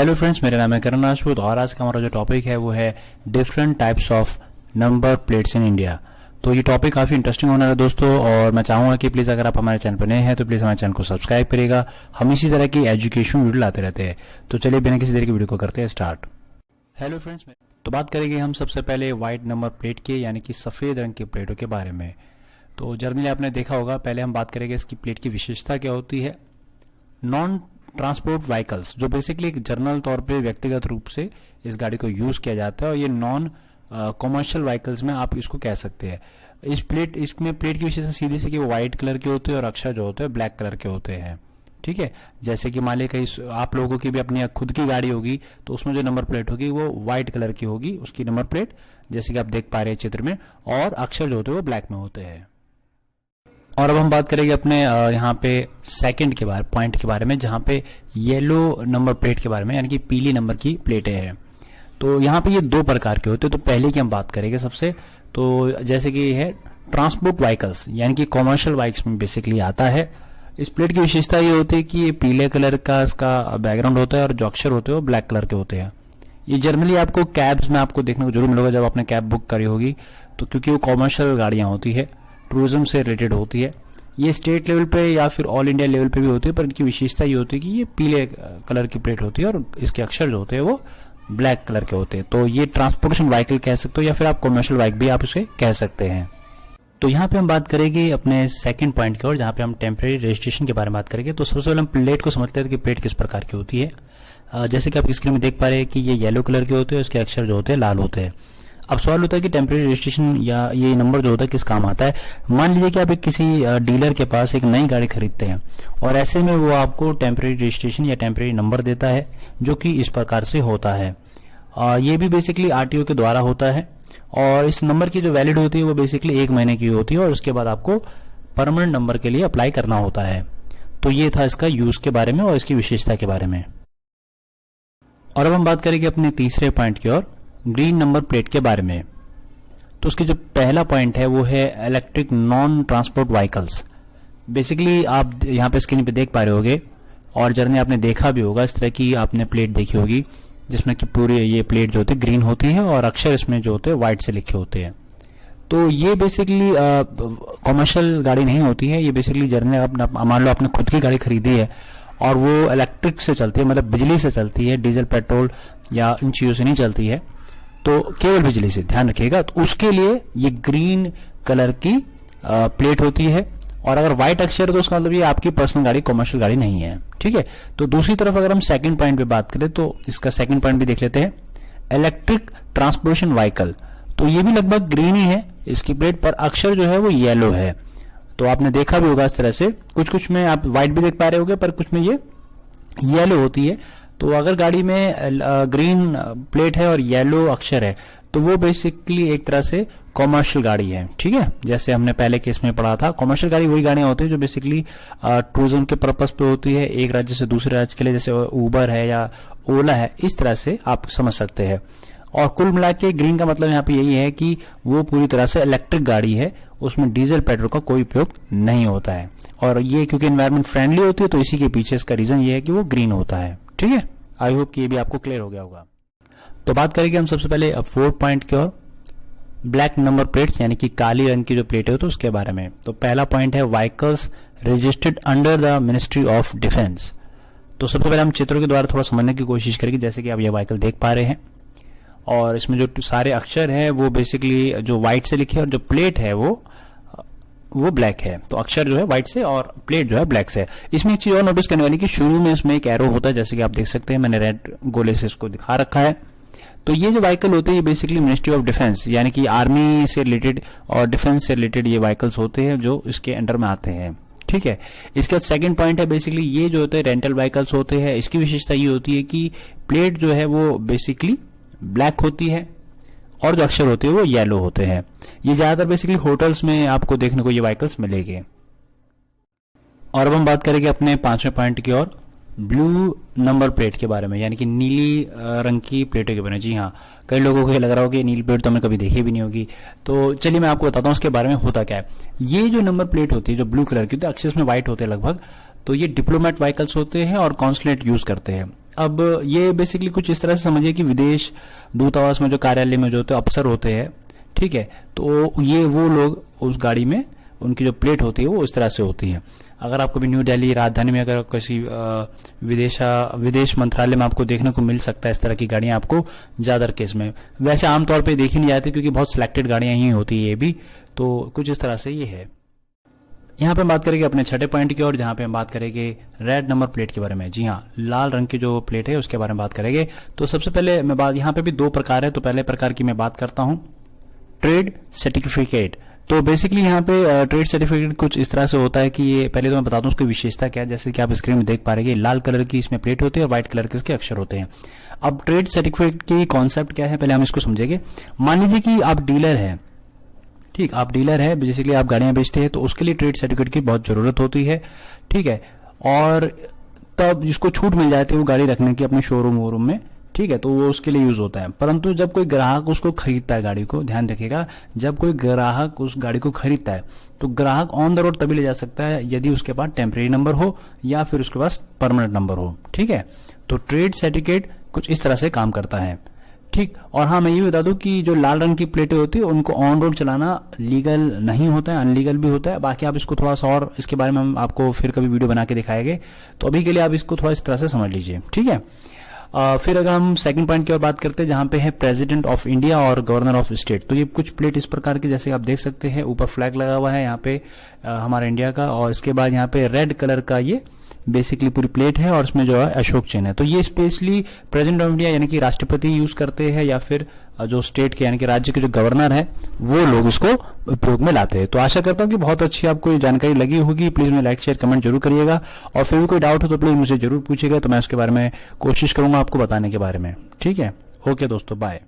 Hello friends, मेरा नाम है करण राजपूत और आज का हमारा जो टॉपिक है वो है different types of number plates in India. तो ये टॉपिक काफी इंटरेस्टिंग होने वाला है दोस्तों, और मैं चाहूंगा कि प्लीज अगर आप हमारे चैनल पर नए हैं तो प्लीज हमारे चैनल को सब्सक्राइब करिएगा। हम इसी तरह की एजुकेशन वीडियो लाते रहते हैं। तो चलिए बिना किसी देर की वीडियो को करते हैं स्टार्ट। हेलो फ्रेंड्स, तो बात करेंगे हम सबसे पहले व्हाइट नंबर प्लेट के यानी कि सफेद रंग की प्लेटों के बारे में। तो जर्नली आपने देखा होगा, पहले हम बात करेंगे इसकी प्लेट की विशेषता क्या होती है। नॉन ट्रांसपोर्ट व्हीकल्स, जो बेसिकली एक जर्नल तौर पे व्यक्तिगत रूप से इस गाड़ी को यूज किया जाता है, और ये नॉन कॉमर्शियल व्हीकल्स में आप इसको कह सकते हैं। इसमें प्लेट की विशेषता सीधी सी कि वो व्हाइट कलर के होते हैं और अक्षर जो होते हैं ब्लैक कलर के होते हैं। ठीक है, जैसे कि मान लीजिए कहीं आप लोगों की भी अपनी खुद की गाड़ी होगी तो उसमें जो नंबर प्लेट होगी वो व्हाइट कलर की होगी, उसकी नंबर प्लेट, जैसे कि आप देख पा रहे हैं चित्र में, और अक्षर जो होते हैं वो ब्लैक में होते हैं। और अब हम बात करेंगे अपने यहाँ पे सेकंड के पॉइंट के बारे में, जहाँ पे येलो नंबर प्लेट के बारे में, यानी कि पीली नंबर की प्लेटें हैं। तो यहाँ पे ये दो प्रकार के होते हैं। तो पहले की हम बात करेंगे सबसे, तो जैसे कि है ट्रांसपोर्ट व्हीकल्स यानी कि कॉमर्शियल बाइक्स में बेसिकली आता है। इस प्लेट की विशेषता ये होती है कि ये पीले कलर का इसका बैकग्राउंड होता है और जो अक्षर होते हैं वो ब्लैक कलर के होते हैं। ये जनरली आपको कैब्स में आपको देखने को जरूर मिलेगा जब आपने कैब बुक करी होगी, तो क्योंकि वो कॉमर्शियल गाड़ियां होती है, टूरिज्म से रिलेटेड होती है। ये स्टेट लेवल पे या फिर ऑल इंडिया लेवल पे भी होती है, पर इनकी विशेषता ये होती है कि ये पीले कलर की प्लेट होती है और इसके अक्षर जो होते हैं वो ब्लैक कलर के होते हैं। तो ये ट्रांसपोर्टेशन व्हीकल कह सकते हो या फिर आप कमर्शियल बाइक भी आप इसे कह सकते हैं। तो यहाँ पे हम बात करेंगे अपने सेकंड पॉइंट की ओर, जहाँ पे हम टेम्परेरी रजिस्ट्रेशन के बारे में बात करेंगे। तो सबसे पहले हम प्लेट को समझते हैं कि प्लेट किस प्रकार की होती है। जैसे कि आप स्क्रीन में देख पा रहे हैं कि ये येलो कलर के होते हैं, उसके अक्षर जो होते हैं लाल होते हैं। अब सवाल होता है कि टेम्परेरी रजिस्ट्रेशन या ये नंबर जो होता है किस काम आता है। मान लीजिए कि आप एक किसी डीलर के पास एक नई गाड़ी खरीदते हैं और ऐसे में वो आपको टेम्परेरी रजिस्ट्रेशन या टेम्परेरी नंबर देता है, जो कि इस प्रकार से होता है। ये भी बेसिकली आरटीओ के द्वारा होता है, और इस नंबर की जो वैलिड होती है वो बेसिकली 1 महीने की होती है, और उसके बाद आपको परमानेंट नंबर के लिए अप्लाई करना होता है। तो ये था इसका यूज के बारे में और इसकी विशेषता के बारे में। और अब हम बात करेंगे अपने तीसरे पॉइंट की ओर, ग्रीन नंबर प्लेट के बारे में। तो उसके जो पहला पॉइंट है वो है electric non transport vehicles. Basically आप यहाँ पे स्क्रीन पे देख पा रहे होगे, और जर्नी आपने देखा भी होगा, इस तरह की आपने प्लेट देखी होगी जिसमें कि पूरी ये प्लेट जो होती है ग्रीन होती है और अक्षर इसमें जो होते हैं व्हाइट से लिखे होते हैं। तो ये बेसिकली कॉमर्शियल गाड़ी नहीं होती है। ये बेसिकली जर्नी मान लो आपने खुद की गाड़ी खरीदी है और वो इलेक्ट्रिक से चलती है, मतलब बिजली से चलती है, डीजल पेट्रोल या इन चीजों से नहीं चलती है, तो केवल बिजली से, ध्यान रखिएगा। तो उसके लिए ये ग्रीन कलर की प्लेट होती है, और अगर व्हाइट अक्षर है तो उसका मतलब ये आपकी पर्सनल गाड़ी, कॉमर्शियल गाड़ी नहीं है। ठीक है, तो दूसरी तरफ अगर हम सेकंड पॉइंट पे बात करें तो इसका सेकंड पॉइंट भी देख लेते हैं, इलेक्ट्रिक ट्रांसपोर्टेशन व्हीकल। तो ये भी लगभग ग्रीन ही है, इसकी प्लेट पर अक्षर जो है वो येलो है। तो आपने देखा भी होगा इस तरह से, कुछ में आप व्हाइट भी देख पा रहे होंगे, पर कुछ में ये येलो होती है। तो अगर गाड़ी में ग्रीन प्लेट है और येलो अक्षर है तो वो बेसिकली एक तरह से कॉमर्शियल गाड़ी है। ठीक है, जैसे हमने पहले केस में पढ़ा था, कॉमर्शियल गाड़ी वही गाड़ियां होती है जो बेसिकली टूरिज्म के पर्पस पे होती है, एक राज्य से दूसरे राज्य के लिए, जैसे उबर है या ओला है, इस तरह से आप समझ सकते हैं। और कुल मिला के ग्रीन का मतलब यहाँ पे यही है कि वो पूरी तरह से इलेक्ट्रिक गाड़ी है, उसमें डीजल पेट्रोल का कोई उपयोग नहीं होता है, और ये क्योंकि एनवायरमेंट फ्रेंडली होती है तो इसी के पीछे इसका रीजन ये है कि वो ग्रीन होता है। ठीक है, आई होप कि ये भी आपको क्लियर हो गया होगा। तो बात करेंगे हम सबसे पहले अब 4 पॉइंट की ओर, ब्लैक नंबर प्लेट्स यानी कि काली रंग की जो प्लेट है तो उसके बारे में। तो पहला पॉइंट है vehicles registered under the ministry of defence. तो सबसे पहले हम चित्रों के द्वारा थोड़ा समझने की कोशिश करेंगे। जैसे कि आप ये व्हीकल देख पा रहे हैं, और इसमें जो सारे अक्षर है वो बेसिकली जो व्हाइट से लिखे, और जो प्लेट है वो ब्लैक है। तो अक्षर जो है व्हाइट से और प्लेट जो है ब्लैक से। इसमें एक चीज और नोटिस करने वाली कि शुरू में इसमें एक एरो होता है, जैसे कि आप देख सकते हैं, मैंने रेड गोले से इसको दिखा रखा है। तो ये जो व्हीकल होते हैं ये बेसिकली मिनिस्ट्री ऑफ डिफेंस यानी कि आर्मी से रिलेटेड और डिफेंस से रिलेटेड ये व्हीकल्स होते हैं जो इसके अंडर में आते हैं। ठीक है, इसका सेकंड पॉइंट है बेसिकली ये जो होते हैं रेंटल व्हीकल्स होते हैं। इसकी विशेषता ये होती है कि प्लेट जो है वो बेसिकली ब्लैक होती है और जो अक्षर होते हैं वो येलो होते हैं। ये ज्यादातर बेसिकली होटल्स में आपको देखने को ये व्हीकल्स मिलेंगे। और अब हम बात करेंगे अपने 5वें पॉइंट की ओर, ब्लू नंबर प्लेट के बारे में, यानी कि नीली रंग की प्लेटों के बारे में। जी हाँ, कई लोगों को ये लग रहा होगा कि नीली प्लेट तो हमने कभी देखी भी नहीं होगी। तो चलिए मैं आपको बताता हूँ उसके बारे में होता क्या है। ये जो नंबर प्लेट होती है जो ब्लू कलर की होती है, अक्षर में व्हाइट होते हैं लगभग, तो ये डिप्लोमेट व्हीकल्स होते हैं और कॉन्सुलेट यूज करते हैं। अब ये बेसिकली कुछ इस तरह से समझिए कि विदेश दूतावास में जो कार्यालय में जो होते अफसर होते हैं, ठीक है, तो ये वो लोग उस गाड़ी में उनकी जो प्लेट होती है वो इस तरह से होती है। अगर आपको भी न्यू दिल्ली राजधानी में अगर किसी विदेश मंत्रालय में आपको देखने को मिल सकता है इस तरह की गाड़ियां आपको ज्यादा केस में। वैसे आमतौर पे देखी नहीं जाती क्योंकि बहुत सिलेक्टेड गाड़ियां ही होती है ये भी। तो कुछ इस तरह से ये है। यहाँ पे हम बात करेंगे अपने छठे पॉइंट की और जहां पे हम बात करेंगे रेड नंबर प्लेट के बारे में। जी हाँ, लाल रंग की जो प्लेट है उसके बारे में बात करेंगे। तो सबसे पहले मैं बात, यहाँ पे भी दो प्रकार है, तो पहले प्रकार की मैं बात करता हूँ ट्रेड सर्टिफिकेट। तो बेसिकली यहाँ पे ट्रेड सर्टिफिकेट कुछ इस तरह से होता है कि ये, पहले तो मैं बताता हूँ उसकी विशेषता क्या है। जैसे कि आप स्क्रीन में देख पा रहे हैं, लाल कलर की इसमें प्लेट होती है और व्हाइट कलर के इसके अक्षर होते हैं। अब ट्रेड सर्टिफिकेट की कॉन्सेप्ट क्या है, पहले हम इसको समझेंगे। मान लीजिए कि आप डीलर है, ठीक, आप डीलर है, बेसिकली आप गाड़ियां बेचते हैं, तो उसके लिए ट्रेड सर्टिफिकेट की बहुत जरूरत होती है, ठीक है। और तब जिसको छूट मिल जाती है वो गाड़ी रखने की अपने शोरूम वोरूम में, ठीक है, तो वो उसके लिए यूज होता है। परंतु जब कोई ग्राहक उसको खरीदता है, गाड़ी को ध्यान रखिएगा, जब कोई ग्राहक उस गाड़ी को खरीदता है तो ग्राहक ऑन द रोड तभी ले जा सकता है यदि उसके पास टेम्परेरी नंबर हो या फिर उसके पास परमानेंट नंबर हो, ठीक है। तो ट्रेड सर्टिफिकेट कुछ इस तरह से काम करता है, ठीक। और हाँ, मैं ये बता दूं कि जो लाल रंग की प्लेटें होती है उनको ऑन रोड चलाना लीगल नहीं होता है, अनलीगल भी होता है। बाकी आप इसको थोड़ा सा और इसके बारे में हम आपको फिर कभी वीडियो बना के दिखाएंगे, तो अभी के लिए आप इसको थोड़ा इस तरह से समझ लीजिए, ठीक है। फिर अगर हम सेकंड पॉइंट की ओर बात करते हैं जहां पे है प्रेसिडेंट ऑफ इंडिया और गवर्नर ऑफ स्टेट। तो ये कुछ प्लेट इस प्रकार की, जैसे आप देख सकते हैं, ऊपर फ्लैग लगा हुआ है यहाँ पे हमारा इंडिया का, और इसके बाद यहाँ पे रेड कलर का ये बेसिकली पूरी प्लेट है और इसमें जो है अशोक चिन्ह है। तो ये स्पेशली प्रेसिडेंट ऑफ इंडिया यानी कि राष्ट्रपति यूज करते हैं या फिर जो स्टेट के यानी कि राज्य के जो गवर्नर है वो लोग इसको उपयोग में लाते हैं। तो आशा करता हूं कि बहुत अच्छी आपको ये जानकारी लगी होगी। प्लीज मुझे लाइक शेयर कमेंट जरूर करिएगा और फिर भी कोई डाउट हो तो प्लीज मुझे जरूर पूछिएगा, तो मैं उसके बारे में कोशिश करूंगा आपको बताने के बारे में, ठीक है। ओके दोस्तों, बाय।